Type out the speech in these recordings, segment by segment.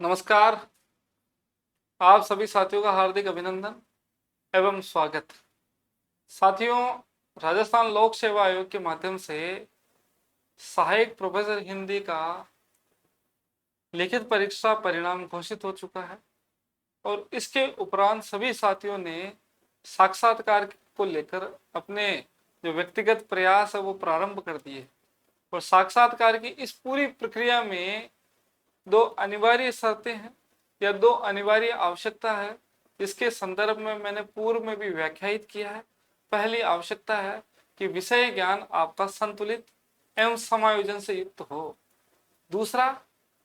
नमस्कार। आप सभी साथियों का हार्दिक अभिनंदन एवं स्वागत। साथियों, राजस्थान लोक सेवा आयोग के माध्यम से सहायक प्रोफेसर हिंदी का लिखित परीक्षा परिणाम घोषित हो चुका है और इसके उपरांत सभी साथियों ने साक्षात्कार को लेकर अपने जो व्यक्तिगत प्रयास है वो प्रारंभ कर दिए। और साक्षात्कार की इस पूरी प्रक्रिया में दो अनिवार्य शर्तें हैं या दो अनिवार्य आवश्यकता है, इसके संदर्भ में मैंने पूर्व में भी व्याख्यायित किया है। पहली आवश्यकता है कि विषय ज्ञान आपका संतुलित एवं समायोजन से युक्त हो। दूसरा,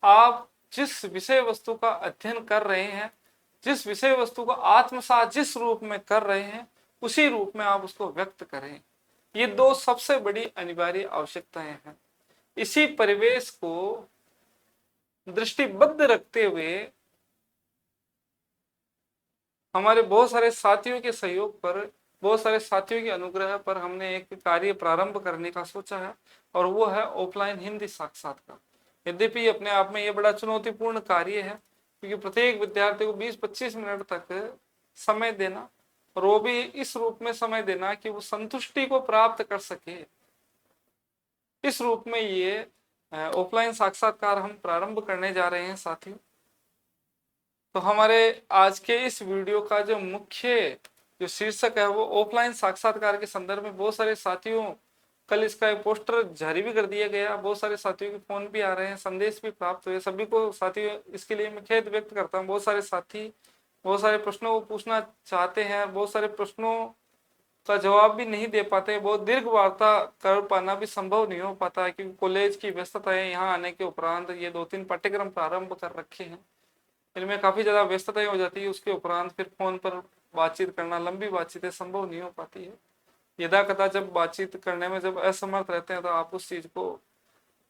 आप जिस विषय वस्तु का अध्ययन कर रहे हैं, जिस विषय वस्तु को आत्मसात जिस रूप में कर रहे हैं, उसी रूप में आप उसको व्यक्त करें। ये दो सबसे बड़ी अनिवार्य आवश्यकताएं हैं। इसी परिवेश को दृष्टिबद्ध रखते हुए हमारे बहुत सारे साथियों के सहयोग पर, बहुत सारे साथियों के अनुग्रह पर हमने एक कार्य प्रारंभ करने का सोचा है और वो है ऑफलाइन हिंदी साक्षात्कार। यद्यपि अपने आप में ये बड़ा चुनौतीपूर्ण कार्य है, क्योंकि प्रत्येक विद्यार्थी को 20-25 मिनट तक समय देना, और वो भी इस रूप में समय देना कि वो संतुष्टि को प्राप्त कर सके। इस रूप में ये ऑफलाइन साक्षात्कार हम प्रारंभ करने जा रहे हैं साथियों। तो हमारे आज के इस वीडियो का जो मुख्य जो शीर्षक है वो ऑफलाइन साक्षात्कार के संदर्भ में बहुत सारे साथियों, कल इसका एक पोस्टर जारी भी कर दिया गया, बहुत सारे साथियों के फोन भी आ रहे हैं, संदेश भी प्राप्त हुए। सभी को साथियों इसके लिए मैं खेद व्यक्त करता हूँ। बहुत सारे साथी बहुत सारे प्रश्नों को पूछना चाहते हैं, बहुत सारे प्रश्नों का जवाब भी नहीं दे पाते। बहुत दीर्घ वार्ता कर पाना भी संभव नहीं हो पाता है, क्योंकि कॉलेज की व्यस्तताएं यहाँ आने के उपरांत ये 2-3 पाठ्यक्रम प्रारंभ कर रखे हैं, इनमें काफी ज्यादा व्यस्तताएं हो जाती है। उसके उपरांत फिर फोन पर बातचीत करना, लंबी बातचीतें संभव नहीं हो पाती है। यदा कदा जब बातचीत करने में जब असमर्थ रहते हैं तो आप उस चीज को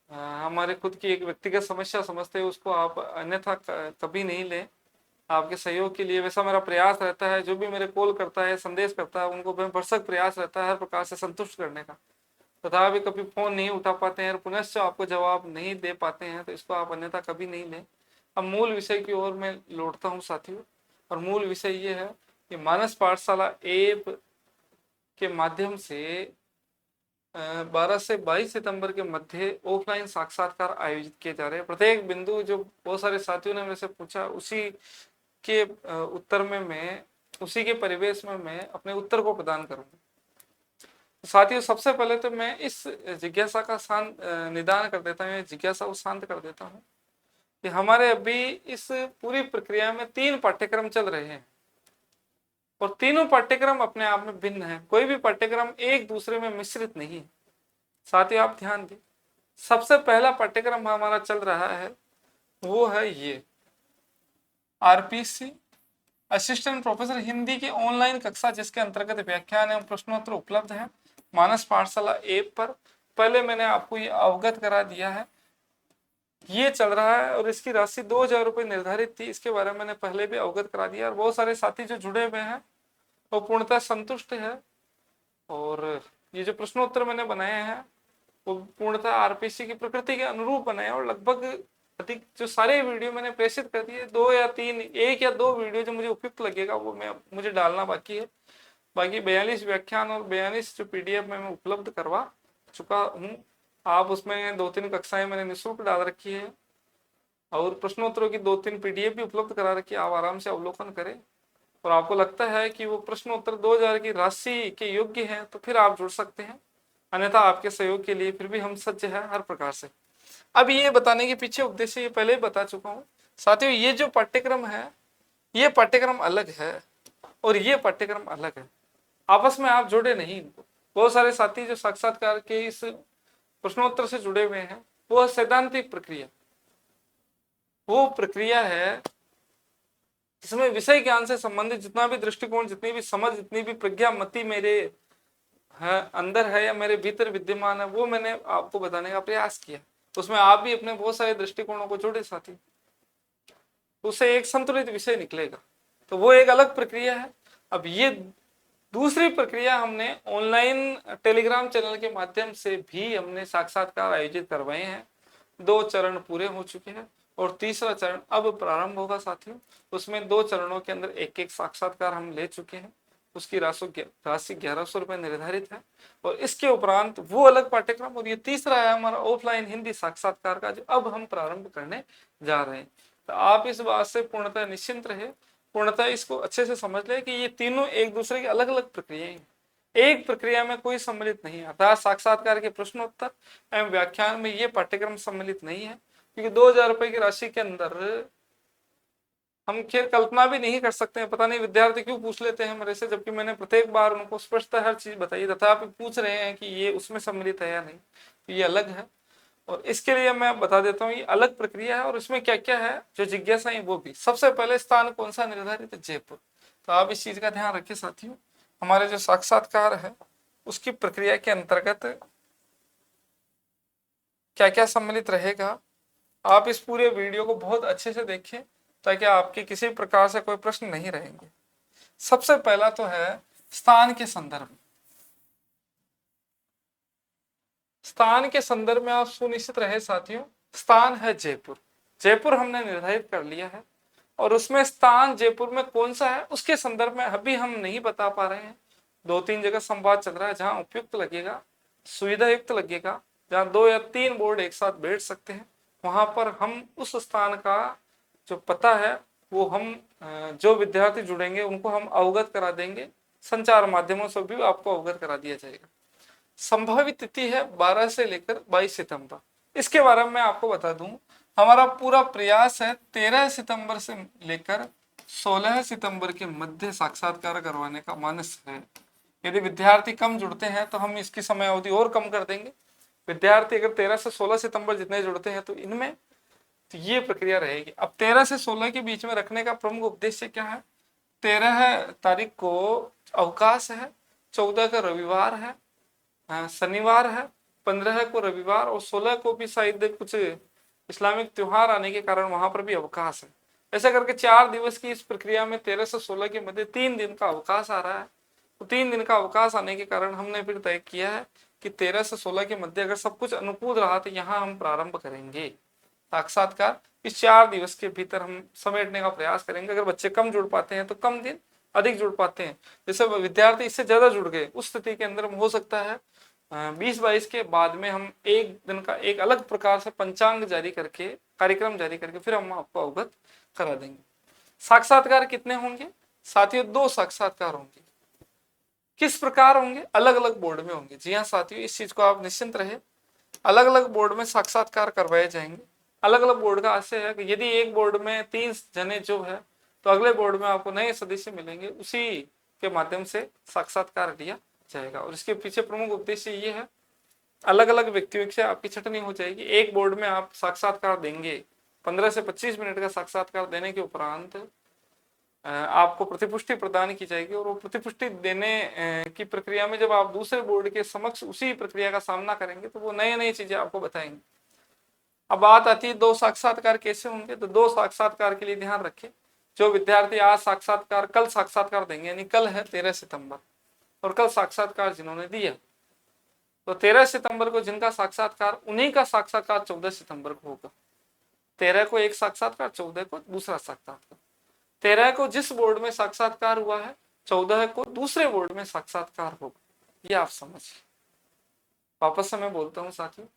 हमारे खुद की एक व्यक्तिगत समस्या समझते हैं, उसको आप अन्यथा कभी नहीं लें। आपके सहयोग के लिए वैसा मेरा प्रयास रहता है। जो भी मेरे कॉल करता है, संदेश करता है, उनको भरसक प्रयास रहता है हर प्रकार से संतुष्ट करने का। तथा भी कभी फोन नहीं उठा पाते हैं और पुनश्च आपको जवाब नहीं दे पाते हैं तो इसको आप अन्यथा कभी नहीं लें। अब मूल विषय की ओर मैं लौटता हूँ साथियों, और मूल विषय ये है कि मानस पाठशाला ऐप के माध्यम से 12 से 22 सितंबर के मध्य ऑफलाइन साक्षात्कार आयोजित किए जा रहे हैं। प्रत्येक बिंदु जो बहुत सारे साथियों ने मेरे से पूछा, उसी के उत्तर में मैं, उसी के परिवेश में मैं अपने उत्तर को प्रदान करूंगा। साथियों, सबसे पहले तो मैं इस जिज्ञासा का शांत निदान कर देता हूँ, जिज्ञासा को शांत कर देता हूँ कि हमारे अभी इस पूरी प्रक्रिया में 3 पाठ्यक्रम चल रहे हैं और तीनों पाठ्यक्रम अपने आप में भिन्न है। कोई भी पाठ्यक्रम एक दूसरे में मिश्रित नहीं है। साथियों, आप ध्यान दें, सबसे पहला पाठ्यक्रम हमारा चल रहा है वो है ये आरपीसी असिस्टेंट प्रोफेसर हिंदी की ऑनलाइन कक्षा, जिसके अंतर्गत व्याख्यान एवं प्रश्नोत्तर उपलब्ध है मानस पाठशाला ऐप पर। पहले मैंने आपको ये अवगत करा दिया है, ये चल रहा है और इसकी राशि 2000 रुपये निर्धारित थी। इसके बारे में मैंने पहले भी अवगत करा दिया और बहुत सारे साथी जो जुड़े हुए हैं वो पूर्णतः संतुष्ट है। और ये जो प्रश्नोत्तर मैंने बनाए हैं वो पूर्णतः आरपीसी की प्रकृति के अनुरूप बनाए और लगभग अधिक जो सारे वीडियो मैंने प्रेषित कर दिए। 2 या 3, 1 या 2 वीडियो जो मुझे उपयुक्त लगेगा वो मुझे डालना बाकी है। बाकी 42 व्याख्यान और 42 जो पीडीएफ में मैं उपलब्ध करवा चुका हूँ। आप उसमें 2-3 कक्षाएं मैंने निःशुल्क डाल रखी है और प्रश्नोत्तरों की 2-3 पीडीएफ भी उपलब्ध करा रखी है। आप आराम से अवलोकन करें और आपको लगता है कि वो प्रश्नोत्तर 2000 की राशि के योग्य है तो फिर आप जुड़ सकते हैं, अन्यथा आपके सहयोग के लिए फिर भी हम सज्ज है हर प्रकार से। अब ये बताने के पीछे उद्देश्य ये पहले ही बता चुका हूँ साथियों। ये जो पाठ्यक्रम है ये पाठ्यक्रम अलग है और ये पाठ्यक्रम अलग है, आपस में आप जुड़े नहीं। बहुत सारे साथी जो साक्षात्कार के इस प्रश्नोत्तर से जुड़े हुए हैं, वो सैद्धांतिक प्रक्रिया, वो प्रक्रिया है इसमें विषय ज्ञान से संबंधित जितना भी दृष्टिकोण, जितनी भी समझ, जितनी भी प्रज्ञा मति मेरे है अंदर है या मेरे भीतर विद्यमान है, वो मैंने आपको बताने का प्रयास किया। उसमें आप भी अपने बहुत सारे दृष्टिकोणों को जोड़े साथी, उससे एक संतुलित विषय निकलेगा। तो वो एक अलग प्रक्रिया है। अब ये दूसरी प्रक्रिया हमने ऑनलाइन टेलीग्राम चैनल के माध्यम से भी हमने साक्षात्कार आयोजित करवाए हैं। 2 चरण पूरे हो चुके हैं और तीसरा चरण अब प्रारंभ होगा साथियों। उसमें 2 चरणों के अंदर एक एक साक्षात्कार हम ले चुके हैं। उसकी राशि 1100 रुपये निर्धारित है। और इसके उपरांत वो अलग पाठ्यक्रम, और ये तीसरा है हमारा ऑफलाइन हिंदी साक्षात्कार का, जो अब हम प्रारंभ करने जा रहे हैं। तो आप इस बात से पूर्णतः निश्चिंत रहे, पूर्णतः इसको अच्छे से समझ ले कि ये तीनों एक दूसरे की अलग अलग प्रक्रियाएं हैं, एक प्रक्रिया में कोई सम्मिलित नहीं है। अर्थात साक्षात्कार के प्रश्नोत्तर एवं व्याख्यान में ये पाठ्यक्रम सम्मिलित नहीं है, क्योंकि 2000 रुपए की राशि के अंदर हम खैर कल्पना भी नहीं कर सकते हैं। पता नहीं विद्यार्थी क्यों पूछ लेते हैं मेरे से, जबकि मैंने प्रत्येक बार उनको स्पष्टता हर चीज बताई, तथापि पूछ रहे हैं कि ये उसमें सम्मिलित है या नहीं। तो ये अलग है, और इसके लिए मैं बता देता हूँ ये अलग प्रक्रिया है, और इसमें क्या क्या है जो जिज्ञासा है वो भी। सबसे पहले स्थान कौन सा निर्धारित है? जयपुर। तो आप इस चीज का ध्यान रखिए साथियों। हमारे जो साक्षात्कार है उसकी प्रक्रिया के अंतर्गत क्या क्या सम्मिलित रहेगा, आप इस पूरे वीडियो को बहुत अच्छे से देखें ताकि आपके किसी प्रकार से कोई प्रश्न नहीं रहेंगे। सबसे पहला तो है स्थान के संदर्भ। स्थान के संदर्भ में आप सुनिश्चित रहे साथियों, स्थान है जयपुर। जयपुर हमने निर्धारित कर लिया है, और उसमें स्थान जयपुर में कौन सा है उसके संदर्भ में अभी हम नहीं बता पा रहे हैं। 2-3 जगह संवाद चल रहा है जहां उपयुक्त लगेगा, सुविधा युक्त लगेगा, जहां 2 या 3 बोर्ड एक साथ बैठ सकते हैं, वहां पर हम उस स्थान का जो पता है वो हम जो विद्यार्थी जुड़ेंगे उनको हम अवगत करा देंगे। संचार माध्यमों से भी आपको अवगत करा दिया जाएगा। संभावित तिथि है 12 से लेकर 22 सितंबर। इसके बारे में आपको बता दूं, हमारा पूरा प्रयास है 13 सितंबर से लेकर 16 सितंबर के मध्य साक्षात्कार करवाने का मानस है। यदि विद्यार्थी कम जुड़ते हैं तो हम इसकी समय अवधि और कम कर देंगे। विद्यार्थी अगर 13 से 16 सितंबर जितने जुड़ते हैं तो इनमें तो ये प्रक्रिया रहेगी। अब 13 से 16 के बीच में रखने का प्रमुख उद्देश्य क्या है? 13 तारीख को अवकाश है, 14 का रविवार है, शनिवार है, 15 को रविवार, और 16 को भी शायद कुछ इस्लामिक त्योहार आने के कारण वहां पर भी अवकाश है। ऐसा करके 4 दिवस की इस प्रक्रिया में 13 से 16 के मध्य 3 दिन का अवकाश आ रहा है। तो 3 दिन का अवकाश आने के कारण हमने फिर तय किया है कि 13 से 16 के मध्य अगर सब कुछ अनुकूल रहा तो यहाँ हम प्रारंभ करेंगे साक्षात्कार। इस 4 दिवस के भीतर हम समेटने का प्रयास करेंगे। अगर बच्चे कम जुड़ पाते हैं तो कम दिन, अधिक जुड़ पाते हैं, जैसे विद्यार्थी इससे ज्यादा जुड़ गए, उस स्थिति के अंदर हो सकता है 20-22 के बाद में हम एक दिन का एक अलग प्रकार से पंचांग जारी करके, कार्यक्रम जारी करके फिर हम आपको अवगत करा देंगे। साक्षात्कार कितने होंगे साथियों? 2 साक्षात्कार होंगे। किस प्रकार होंगे? अलग अलग बोर्ड में होंगे। जी हाँ साथियों, इस चीज को आप निश्चिंत रहे, अलग अलग बोर्ड में साक्षात्कार करवाए जाएंगे। अलग अलग बोर्ड का आशय है कि यदि एक बोर्ड में 3 जने जो है तो अगले बोर्ड में आपको नए सदस्य मिलेंगे, उसी के माध्यम से साक्षात्कार लिया जाएगा। और इसके पीछे प्रमुख उद्देश्य ये है, अलग अलग व्यक्तियों से आपकी छटनी हो जाएगी। एक बोर्ड में आप साक्षात्कार देंगे, 15 से 25 मिनट का साक्षात्कार देने के उपरांत आपको प्रतिपुष्टि प्रदान की जाएगी, और वो प्रतिपुष्टि देने की प्रक्रिया में जब आप दूसरे बोर्ड के समक्ष उसी प्रक्रिया का सामना करेंगे तो वो नई नई चीजें आपको बताएंगे। अब बात आती है 2 साक्षात्कार कैसे होंगे। तो 2 साक्षात्कार के लिए ध्यान रखें, जो विद्यार्थी आज साक्षात्कार, कल साक्षात्कार देंगे, यानी कल है 13 सितंबर, और कल साक्षात्कार जिन्होंने दिया तो 13 सितंबर को जिनका साक्षात्कार, उन्हीं का साक्षात्कार 14 सितंबर को होगा। 13 को एक साक्षात्कार, 14 को दूसरा साक्षात्कार। 13 को जिस बोर्ड में साक्षात्कार हुआ है, 14 को दूसरे बोर्ड में साक्षात्कार होगा। ये आप समझिए। वापस से मैं बोलता हूँ साथियों,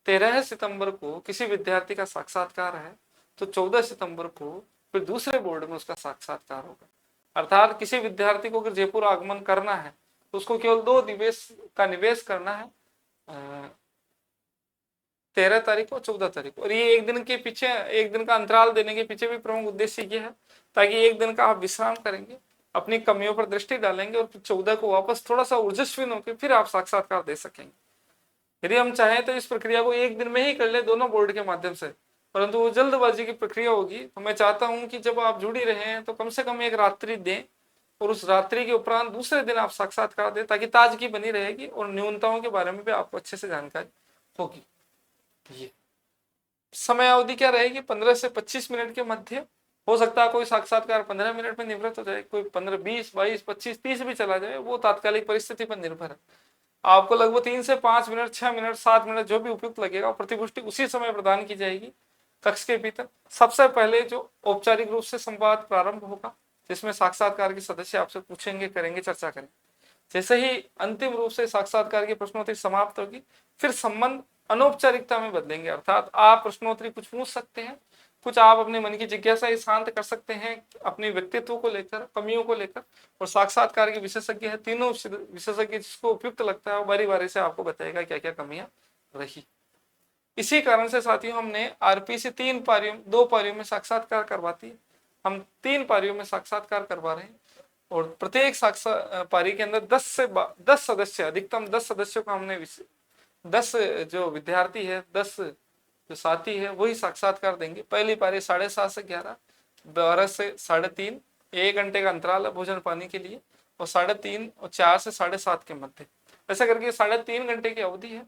13 सितंबर को किसी विद्यार्थी का साक्षात्कार है तो 14 सितंबर को फिर दूसरे बोर्ड में उसका साक्षात्कार होगा। अर्थात किसी विद्यार्थी को अगर जयपुर आगमन करना है तो उसको केवल 2 दिवस का निवेश करना है, 13 तारीख को, 14 तारीख को। और ये एक दिन के पीछे, एक दिन का अंतराल देने के पीछे भी प्रमुख उद्देश्य ये है ताकि एक दिन का आप विश्राम करेंगे, अपनी कमियों पर दृष्टि डालेंगे, और 14 को वापस थोड़ा सा ऊर्जस्वी होकर फिर आप साक्षात्कार दे सकेंगे। यदि हम चाहें तो इस प्रक्रिया को एक दिन में ही कर ले दोनों बोर्ड के माध्यम से, परंतु वो जल्दबाजी की प्रक्रिया होगी। तो मैं चाहता हूं कि जब आप जुड़ी रहे हैं तो कम से कम एक रात्रि दें, और उस रात्रि के उपरांत दूसरे दिन आप साक्षात्कार दें, ताकि ताजगी बनी रहेगी और न्यूनताओं के बारे में भी आपको अच्छे से जानकारी होगी। ये समय अवधि क्या रहेगी? 15 से 25 मिनट के मध्य। हो सकता है कोई साक्षात्कार 15 मिनट में निवृत्त हो जाए, कोई 15, 20, 22, 25, 30 भी चला जाए, वो तात्कालिक परिस्थिति पर निर्भर है। आपको लगभग 3 से 5 मिनट, 6 मिनट, 7 मिनट जो भी उपयुक्त लगेगा, प्रतिपुष्टि उसी समय प्रदान की जाएगी कक्ष के भीतर सबसे पहले जो औपचारिक रूप से संवाद प्रारंभ होगा, जिसमें साक्षात्कार के सदस्य आपसे पूछेंगे, करेंगे, चर्चा करेंगे। जैसे ही अंतिम रूप से साक्षात्कार की प्रश्नोत्तरी समाप्त होगी, फिर संबंध अनौपचारिकता में बदलेंगे, अर्थात आप प्रश्नोत्तरी कुछ पूछ सकते हैं, कुछ आप अपने मन की जिज्ञासा शांत कर सकते हैं अपने व्यक्तित्व को लेकर, कमियों को लेकर, और साक्षात्कार के विशेषज्ञ है, तीनों विशेषज्ञ जिसको उपयुक्त लगता है वो बारी बारी से आपको बताएगा क्या क्या कमियां रही। इसी कारण से साथियों हमने आरपीसी 2 पारियों में साक्षात्कार करवाती है। हम 3 पारियों में साक्षात्कार करवा रहे हैं, और प्रत्येक पारी के अंदर 10 सदस्य, अधिकतम 10 सदस्यों का हमने 10 जो विद्यार्थी है, 10 जो साथी है वही साक्षात्कार देंगे। पहली पारी 7:30 से 11, 12 से 3:30, 1 घंटे का अंतराल है भोजन पानी के लिए, और 3:30 और 4 से 7:30 के मध्य, ऐसा करके 3.5 घंटे की अवधि है,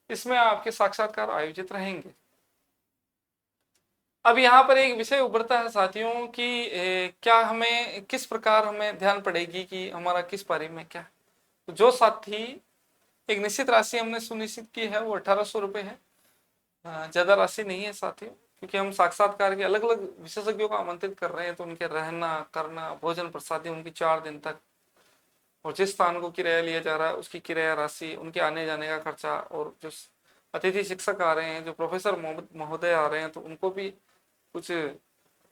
इसमें आपके साक्षात्कार आयोजित रहेंगे। अब यहाँ पर एक विषय उभरता है साथियों कि क्या हमें किस प्रकार हमें ध्यान पड़ेगी कि हमारा किस पारी में क्या है। तो जो साथी एक निश्चित राशि हमने सुनिश्चित की है वो 1800 रुपये है, ज्यादा राशि नहीं है साथियों, क्योंकि हम साक्षात्कार के अलग अलग विशेषज्ञों को आमंत्रित कर रहे हैं, तो उनके रहना करना भोजन प्रसादी उनकी 4 दिन तक, और जिस स्थान को किराया लिया जा रहा है उसकी किराया राशि, उनके आने जाने का खर्चा, और जो अतिथि शिक्षक आ रहे हैं, जो प्रोफेसर महोदय आ रहे हैं, तो उनको भी कुछ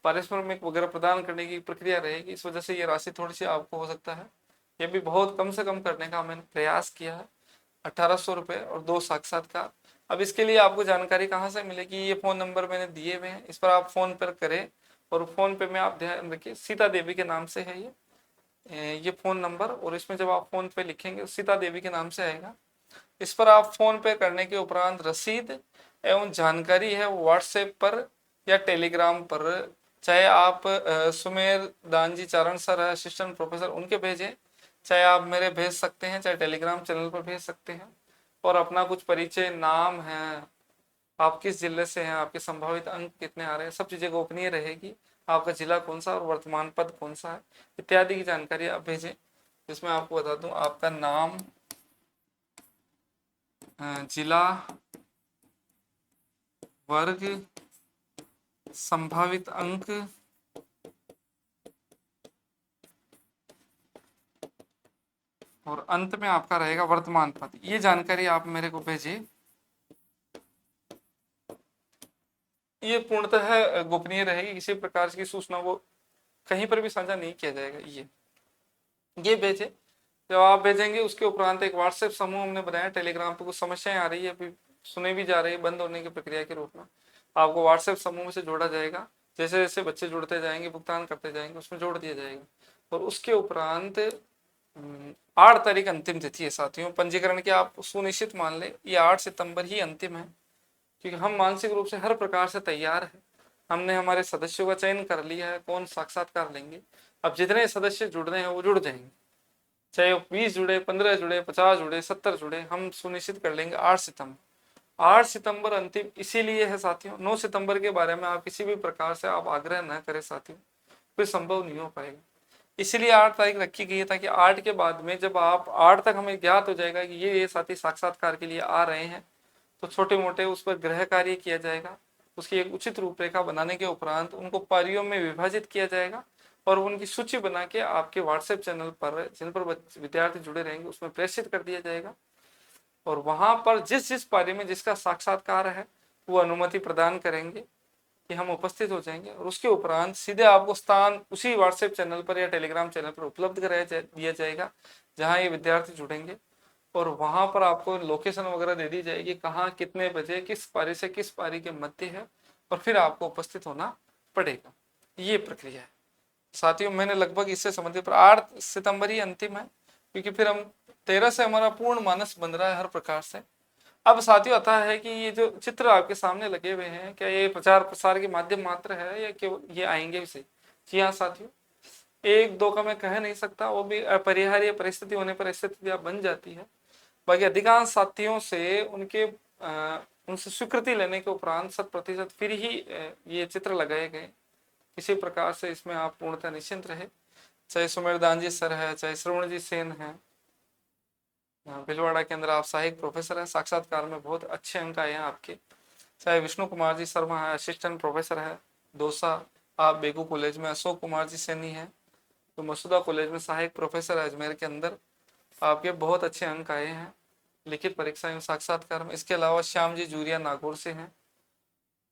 पारिश्रमिक वगैरह प्रदान करने की प्रक्रिया रहेगी। इस वजह से ये राशि थोड़ी सी आपको हो सकता है, ये भी बहुत कम से कम करने का मैंने प्रयास किया है। 1800 रुपये और 2 साक्षात्कार। अब इसके लिए आपको जानकारी कहाँ से मिलेगी, ये फ़ोन नंबर मैंने दिए हुए हैं, इस पर आप फ़ोन पर करें, और फ़ोन पे में आप ध्यान रखिए सीता देवी के नाम से है ये फ़ोन नंबर, और इसमें जब आप फ़ोन पे लिखेंगे सीता देवी के नाम से आएगा। इस पर आप फ़ोन पे करने के उपरांत रसीद एवं जानकारी है व्हाट्सएप पर या टेलीग्राम पर, चाहे आप सुमेर दानजी चारण सर है असिस्टेंट प्रोफेसर, उनके भेजें, चाहे आप मेरे भेज सकते हैं, चाहे टेलीग्राम चैनल पर भेज सकते हैं, और अपना कुछ परिचय, नाम है, आप किस जिले से हैं, आपके संभावित अंक कितने आ रहे हैं, सब चीज़ें गोपनीय रहेगी, आपका जिला कौन सा और वर्तमान पद कौन सा है इत्यादि की जानकारी आप भेजें, जिसमें आपको बता दूं आपका नाम, जिला, वर्ग, संभावित अंक, और अंत में आपका रहेगा वर्तमान पद। ये जानकारी आप मेरे को भेजिए। ये पूर्णतः गोपनीय रहेगी, किसी प्रकार की सूचना को कहीं पर भी साझा नहीं किया जाएगा। ये भेजे, जब आप भेजेंगे उसके उपरांत एक व्हाट्सएप समूह हमने बनाया टेलीग्राम पे, कुछ समस्याएं आ रही है अभी, सुने भी जा रही है, बंद होने की प्रक्रिया के रूप में आपको व्हाट्सएप समूह में से जोड़ा जाएगा। जैसे जैसे बच्चे जुड़ते जाएंगे, भुगतान करते जाएंगे, उसमें जोड़ दिया जाएगा। और उसके उपरांत 8 तारीख अंतिम तिथि है साथियों पंजीकरण की, आप सुनिश्चित मान ले ये 8 सितंबर ही अंतिम है, क्योंकि हम मानसिक रूप से हर प्रकार से तैयार है। हमने हमारे सदस्यों का चयन कर लिया है कौन साक्षात्कार लेंगे। अब जितने सदस्य जुड़ रहे हैं वो जुड़ जाएंगे, चाहे वो 20 जुड़े, 15 जुड़े, 50 जुड़े, 70 जुड़े, हम सुनिश्चित कर लेंगे 8 सितंबर। 8 सितंबर अंतिम इसीलिए है साथियों। 9 सितंबर के बारे में आप किसी भी प्रकार से आप आग्रह न करें साथियों, फिर संभव नहीं हो पाएगा। इसीलिए 8 तारीख रखी गई है, ताकि 8 के बाद में जब आप 8 तक हमें ज्ञात हो जाएगा कि ये साथी साक्षात्कार के लिए आ रहे हैं, तो छोटे मोटे उस पर गृह कार्य किया जाएगा, उसकी एक उचित रूपरेखा बनाने के उपरांत उनको पारियों में विभाजित किया जाएगा, और उनकी सूची बना के आपके व्हाट्सएप चैनल पर जिन पर विद्यार्थी जुड़े रहेंगे उसमें प्रेषित कर दिया जाएगा। और वहां पर जिस जिस पारी में जिसका साक्षात्कार है वो अनुमति प्रदान करेंगे कि हम उपस्थित हो जाएंगे, और उसके उपरांत सीधे आपको स्थान उसी व्हाट्सएप चैनल पर या टेलीग्राम चैनल पर उपलब्ध कराया दिया जाएगा जहां ये विद्यार्थी जुड़ेंगे, और वहां पर आपको लोकेशन वगैरह दे दी जाएगी कहाँ कितने बजे किस पारी से किस पारी के मध्य है, और फिर आपको उपस्थित होना पड़ेगा। ये प्रक्रिया है साथियों। मैंने लगभग इससे संबंधित, पर 8 सितंबर ही अंतिम है, क्योंकि फिर हम 13 से हमारा पूर्ण मानस बन रहा है हर प्रकार से। अब साथियों आता है कि ये जो चित्र आपके सामने लगे हुए हैं, क्या ये प्रचार प्रसार के माध्यम मात्र है या केवल ये आएंगे विषय? जी हाँ साथियों, 1-2 का मैं कह नहीं सकता, वो भी अपरिहार्य परिस्थिति होने पर स्थितियां बन जाती है। बाकी अधिकांश साथियों से उनसे स्वीकृति लेने के उपरांत 100% फिर ही ये चित्र लगाए गए। किसी प्रकार से इसमें आप पूर्णतः निश्चिंत रहे, चाहे सुमेर दानजी सर है, चाहे श्रवण जी सेन है, भिलवाड़ा के अंदर आप सहायक प्रोफेसर हैं, साक्षात्कार में बहुत अच्छे अंक आए हैं आपके। चाहे विष्णु कुमार जी शर्मा है, असिस्टेंट प्रोफेसर है दौसा, आप बेगू कॉलेज में अशोक कुमार जी सैनी है, तो मसूदा कॉलेज में सहायक प्रोफेसर है अजमेर के अंदर, आपके बहुत अच्छे अंक आए हैं लिखित परीक्षा एवं साक्षात्कार में। इसके अलावा श्याम जी जूरिया नागौर से हैं।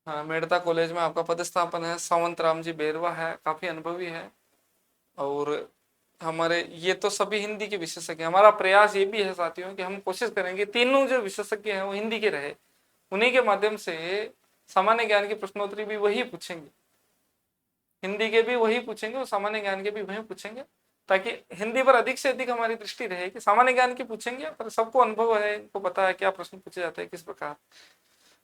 हाँ, मेड़ता कॉलेज में आपका पदस्थापन है। सावंत राम जी बेरवा है, काफी अनुभवी है। और हमारे ये तो सभी हिंदी के विशेषज्ञ। हमारा प्रयास ये भी है साथियों कि हम कोशिश करेंगे तीनों जो विशेषज्ञ हैं वो हिंदी के रहे, उन्हीं के माध्यम से सामान्य ज्ञान की प्रश्नोत्तरी भी वही पूछेंगे, हिंदी के भी वही पूछेंगे और सामान्य ज्ञान के भी वही पूछेंगे, ताकि हिंदी पर अधिक से अधिक हमारी दृष्टि रहे कि सामान्य ज्ञान की पूछेंगे पर सबको अनुभव है, इनको पता है क्या प्रश्न पूछे जाते हैं किस प्रकार।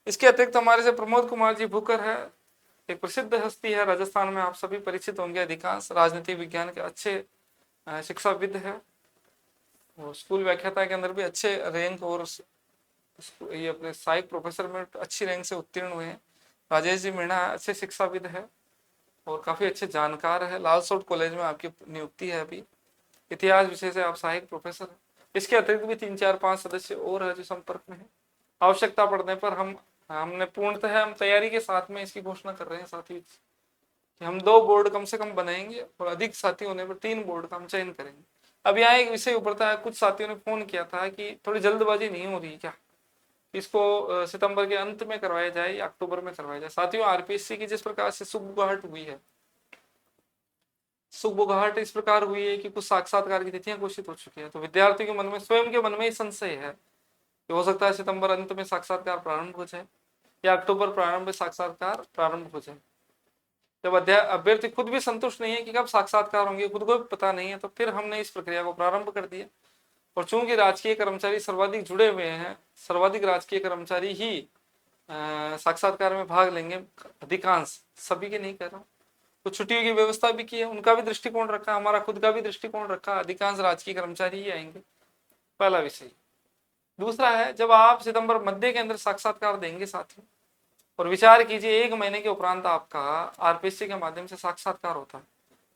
इसके अतिरिक्त हमारे से प्रमोद कुमार जी भूकर है, एक प्रसिद्ध हस्ती है राजस्थान में, आप सभी परिचित होंगे, अधिकांश राजनीति विज्ञान के अच्छे शिक्षाविद है, और स्कूल व्याख्याता के अंदर भी अच्छे रैंक और ये अपने सहायक प्रोफेसर में अच्छी रैंक से उत्तीर्ण हुए हैं। राजेश जी मीणा अच्छे शिक्षाविद है और काफी अच्छे जानकार है। लालसोट कॉलेज में आपकी नियुक्ति है अभी, इतिहास विषय से आप सहायक प्रोफेसर है। इसके अतिरिक्त भी 3-4-5 सदस्य और है जो संपर्क में है। आवश्यकता पड़ने पर हमने पूर्णतः हम तैयारी के साथ में इसकी घोषणा कर रहे हैं साथी कि हम 2 बोर्ड कम से कम बनाएंगे और अधिक साथी होने पर 3 बोर्ड का हम चयन करेंगे। अब यहाँ एक विषय उभरता है, कुछ साथियों ने फोन किया था कि थोड़ी जल्दबाजी नहीं हो रही क्या, इसको सितंबर के अंत में करवाया जाए या अक्टूबर में करवाया जाए। साथियों, आरपीएससी की जिस प्रकार से सुगबुगाहट हुई है, सुगबुगाहट इस प्रकार हुई है कि कुछ साक्षात्कार की तिथियां घोषित हो चुकी है, तो विद्यार्थियों के मन में, स्वयं के मन में ही संशय है कि हो सकता है सितंबर अंत में साक्षात्कार प्रारंभ हो जाए या अक्टूबर प्रारंभ में साक्षात्कार प्रारंभ हो जाए। जब अभ्यर्थी खुद भी संतुष्ट नहीं है कि कब साक्षात्कार होंगे, खुद को भी पता नहीं है, तो फिर हमने इस प्रक्रिया को प्रारंभ कर दिया। और चूंकि राजकीय कर्मचारी सर्वाधिक जुड़े हुए हैं, सर्वाधिक राजकीय कर्मचारी ही साक्षात्कार में भाग लेंगे, अधिकांश, सभी के नहीं कह रहा हूँ, तो छुट्टियों की व्यवस्था भी की है, उनका भी दृष्टिकोण रखा, हमारा खुद का भी दृष्टिकोण रखा, अधिकांश राजकीय कर्मचारी ही आएंगे, पहला विषय। दूसरा है, जब आप सितंबर मध्य के अंदर साक्षात्कार देंगे साथियों, और विचार कीजिए 1 महीने के उपरांत आपका आरपीएससी के माध्यम से साक्षात्कार होता है,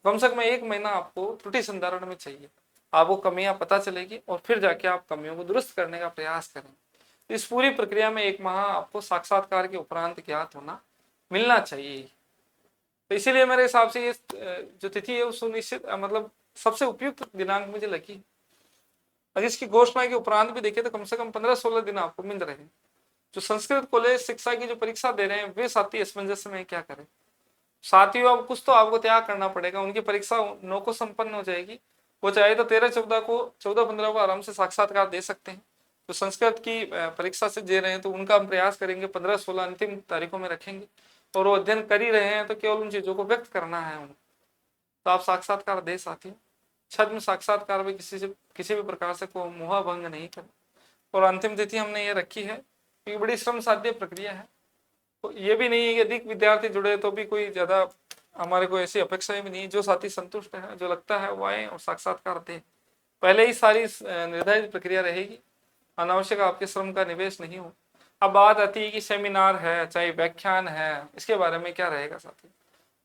कम से कम 1 महीना आपको त्रुटि संधारण में चाहिए, आपको कमियां पता चलेगी और फिर जाके आप कमियों को दुरुस्त करने का प्रयास करेंगे। इस पूरी प्रक्रिया में 1 माह आपको साक्षात्कार के उपरांत ज्ञात होना मिलना चाहिए। तो इसीलिए मेरे हिसाब से ये जो तिथि है वो सुनिश्चित, मतलब सबसे उपयुक्त दिनांक मुझे लगी। अगर इसकी घोषणा के उपरांत भी देखें तो कम से कम 15-16 दिन आपको मिल रहे हैं। जो संस्कृत कॉलेज शिक्षा की जो परीक्षा दे रहे हैं वे साथी असमंजस में क्या करें साथियों, अब कुछ तो आपको त्याग करना पड़ेगा। उनकी परीक्षा 9 को संपन्न हो जाएगी, वो चाहे तो 13-14 को, 14-15 को आराम से साक्षात्कार दे सकते हैं। जो संस्कृत की परीक्षा से दे रहे हैं तो उनका हम प्रयास करेंगे 15-16 अंतिम तारीखों में रखेंगे, और वो अध्ययन कर ही रहे हैं तो केवल उन चीजों को व्यक्त करना है उनको, तो आप साक्षात्कार दे साथियों। छद्म साक्षात्कार में किसी भी प्रकार से कोई मोहभंग नहीं करें। और अंतिम तिथि हमने ये रखी है क्योंकि बड़ी श्रम साध्य प्रक्रिया है, तो ये भी नहीं है कि अधिक विद्यार्थी जुड़े तो भी कोई ज्यादा हमारे को ऐसी अपेक्षाएं भी नहीं। जो साथी संतुष्ट है, जो लगता है वो आए और साक्षात्कार दे। पहले ही सारी निर्धारित प्रक्रिया रहेगी, अनावश्यक आपके श्रम का निवेश नहीं हो। अब बात आती है कि सेमिनार है चाहे व्याख्यान है, इसके बारे में क्या रहेगा साथी।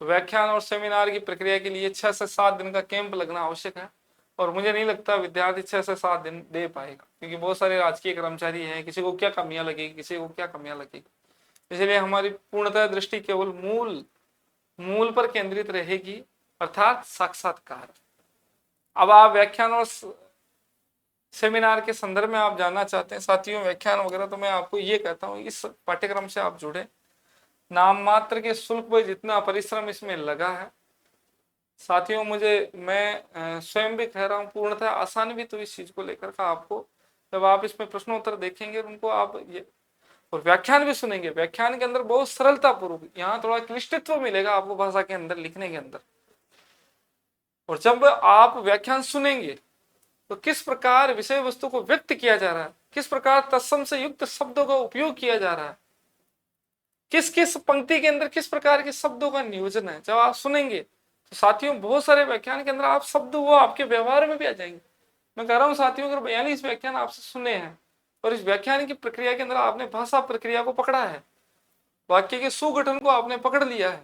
तो व्याख्यान और सेमिनार की प्रक्रिया के लिए 6 से 7 दिन का कैंप लगना आवश्यक है, और मुझे नहीं लगता विद्यार्थी 6 से 7 दिन दे पाएगा, क्योंकि बहुत सारे राजकीय कर्मचारी हैं, किसी को क्या कमियां लगेगी, किसी को क्या कमियां लगेगी। इसलिए हमारी पूर्णतः दृष्टि केवल मूल पर केंद्रित रहेगी, अर्थात साक्षात्कार। अब आप व्याख्यान और सेमिनार के संदर्भ में आप जानना चाहते हैं साथियों, व्याख्यान वगैरह, तो मैं आपको ये कहता हूँ इस पाठ्यक्रम से आप जुड़े। नाम मात्र के शुल्क पर जितना परिश्रम इसमें लगा है साथियों, मैं स्वयं भी कह रहा हूँ, पूर्णतः आसान भी तो इस चीज को लेकर का आपको, जब आप इसमें प्रश्नोत्तर देखेंगे उनको आप ये, और व्याख्यान भी सुनेंगे, व्याख्यान के अंदर बहुत सरलता पूर्वक, यहाँ थोड़ा क्लिष्टित्व मिलेगा आपको भाषा के अंदर, लिखने के अंदर। और जब आप व्याख्यान सुनेंगे तो किस प्रकार विषय वस्तु को व्यक्त किया जा रहा है, किस प्रकार तत्सम से युक्त शब्दों का उपयोग किया जा रहा है, किस किस पंक्ति के अंदर किस प्रकार के शब्दों का नियोजन है, जब आप सुनेंगे तो साथियों बहुत सारे व्याख्यान के अंदर आप शब्द वो आपके व्यवहार में भी आ जाएंगे। मैं कह रहा हूँ साथियों, अगर 42 व्याख्यान आपसे सुने हैं और इस व्याख्यान की प्रक्रिया के अंदर आपने भाषा प्रक्रिया को पकड़ा है, वाक्य के सुगठन को आपने पकड़ लिया है,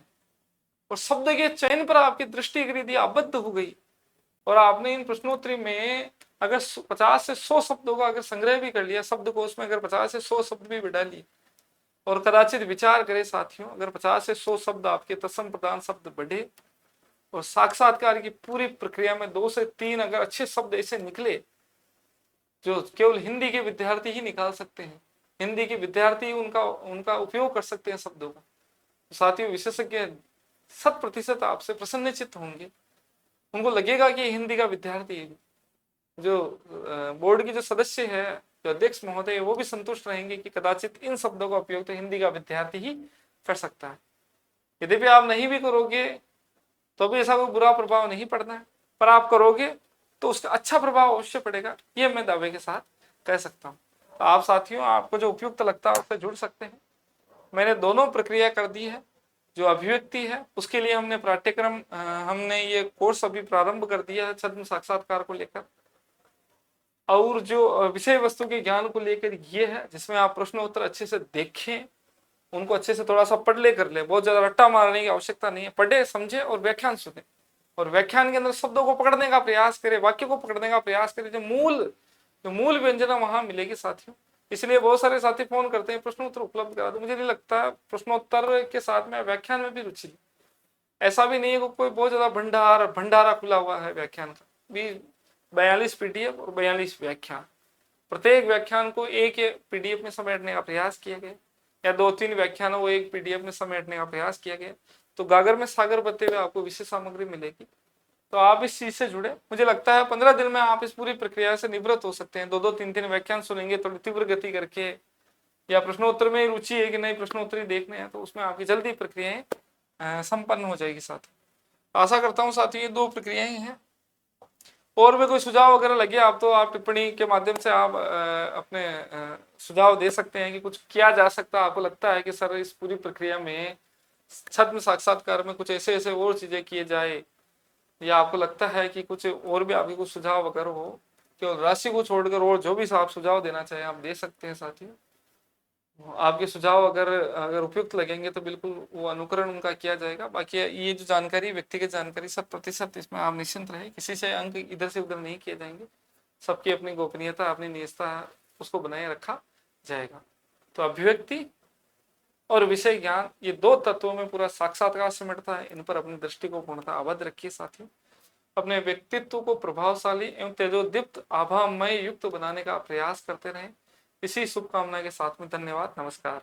और शब्द के चयन पर आपकी दृष्टि यदि आबद्ध हो गई, और आपने इन प्रश्नोत्तरी में अगर 50 से 100 शब्दों का अगर संग्रह भी कर लिया, शब्दकोश में अगर 50 से 100 शब्द भी बिठा लिए, और कदाचित विचार करें साथियों, अगर 50 से 100 शब्द आपके तत्सम प्रधान शब्द बढ़े और साक्षात्कार की पूरी प्रक्रिया में 2 से 3 अगर अच्छे शब्द ऐसे निकले जो केवल हिंदी के विद्यार्थी ही निकाल सकते हैं, हिंदी के विद्यार्थी उनका उनका उपयोग कर सकते हैं शब्दों का, तो साथियों विशेषज्ञ 100% आपसे प्रसन्नचित्त होंगे। उनको लगेगा कि हिंदी का विद्यार्थी है। जो बोर्ड की जो सदस्य है, जो अध्यक्ष महोदय, वो भी संतुष्ट रहेंगे कि कदाचित इन शब्दों का उपयोग तो हिंदी का विद्यार्थी ही कर सकता है। यद्यपि आप नहीं भी करोगे तो भी ऐसा कोई बुरा प्रभाव नहीं पड़ना है, पर आप करोगे तो उसका अच्छा प्रभाव अवश्य पड़ेगा, ये मैं दावे के साथ कह सकता हूँ। तो आप साथियों, आपको जो उपयुक्त लगता है उससे जुड़ सकते हैं। मैंने दोनों प्रक्रिया कर दी है। जो अभिव्यक्ति है उसके लिए हमने पाठ्यक्रम, हमने ये कोर्स अभी प्रारंभ कर दिया है छद्म साक्षात्कार को लेकर, और जो विषय वस्तु के ज्ञान को लेकर ये है जिसमें आप प्रश्नोत्तर अच्छे से देखें, उनको अच्छे से थोड़ा सा पढ़ ले कर ले, बहुत ज्यादा रट्टा मारने की आवश्यकता नहीं है। पढ़े, समझे और व्याख्यान सुने, और व्याख्यान के अंदर शब्दों को पकड़ने का प्रयास करें, वाक्य को पकड़ने का प्रयास करें, जो मूल व्यंजना वहां मिलेगी साथियों। इसलिए बहुत सारे साथी फोन करते हैं प्रश्नोत्तर उपलब्ध करा दो। मुझे नहीं लगता प्रश्नोत्तर के साथ में व्याख्यान में भी रुचि, ऐसा भी नहीं है कि कोई बहुत ज्यादा भंडारा खुला हुआ है व्याख्यान का भी। 42 पीडीएफ और 42 व्याख्यान, प्रत्येक व्याख्यान को एक पीडीएफ में समेटने का प्रयास किया गया, या 2-3 व्याख्यान वो एक पीडीएफ में समेटने का प्रयास किया गया। तो गागर में सागर बत्ते हुए आपको विशेष सामग्री मिलेगी। तो आप इस चीज से जुड़े। मुझे लगता है 15 दिन में आप इस पूरी प्रक्रिया से निवृत्त हो सकते हैं। 2-2, 3-3 व्याख्यान सुनेंगे थोड़ी तीव्र गति करके, या प्रश्नोत्तर में रुचि है कि नहीं प्रश्नोत्तर ही देखने हैं, तो उसमें आपकी जल्दी प्रक्रियाएं संपन्न हो जाएगी साथियों। आशा करता हूँ साथियों ये 2 प्रक्रियाएं हैं। और भी कोई सुझाव वगैरह लगे आप तो आप टिप्पणी के माध्यम से आप अपने सुझाव दे सकते हैं कि कुछ किया जा सकता है। आपको लगता है कि सर इस पूरी प्रक्रिया में छद्म साक्षात्कार में कुछ ऐसे ऐसे और चीजें किए जाए, या आपको लगता है कि कुछ और भी आपके कुछ सुझाव वगैरह हो, केवल राशि को छोड़कर और जो भी आप सुझाव देना चाहें आप दे सकते हैं साथियों। आपके सुझाव अगर उपयुक्त लगेंगे तो बिल्कुल वो अनुकरण उनका किया जाएगा। बाकी ये जो जानकारी, व्यक्तिगत जानकारी 100% इसमें आप निश्चिंत रहे, किसी से अंक इधर से उधर नहीं किए जाएंगे। सबकी अपनी गोपनीयता, अपनी निजता उसको बनाए रखा जाएगा। तो अभिव्यक्ति और विषय ज्ञान, ये 2 तत्वों में पूरा साक्षात्कार सिमटता है। इन पर अपनी दृष्टि को पूर्णतः आबद्ध रखिए साथियों। अपने व्यक्तित्व को प्रभावशाली एवं तेजोदीप्त आभामय युक्त बनाने का प्रयास करते रहें। इसी शुभकामना के साथ में धन्यवाद, नमस्कार।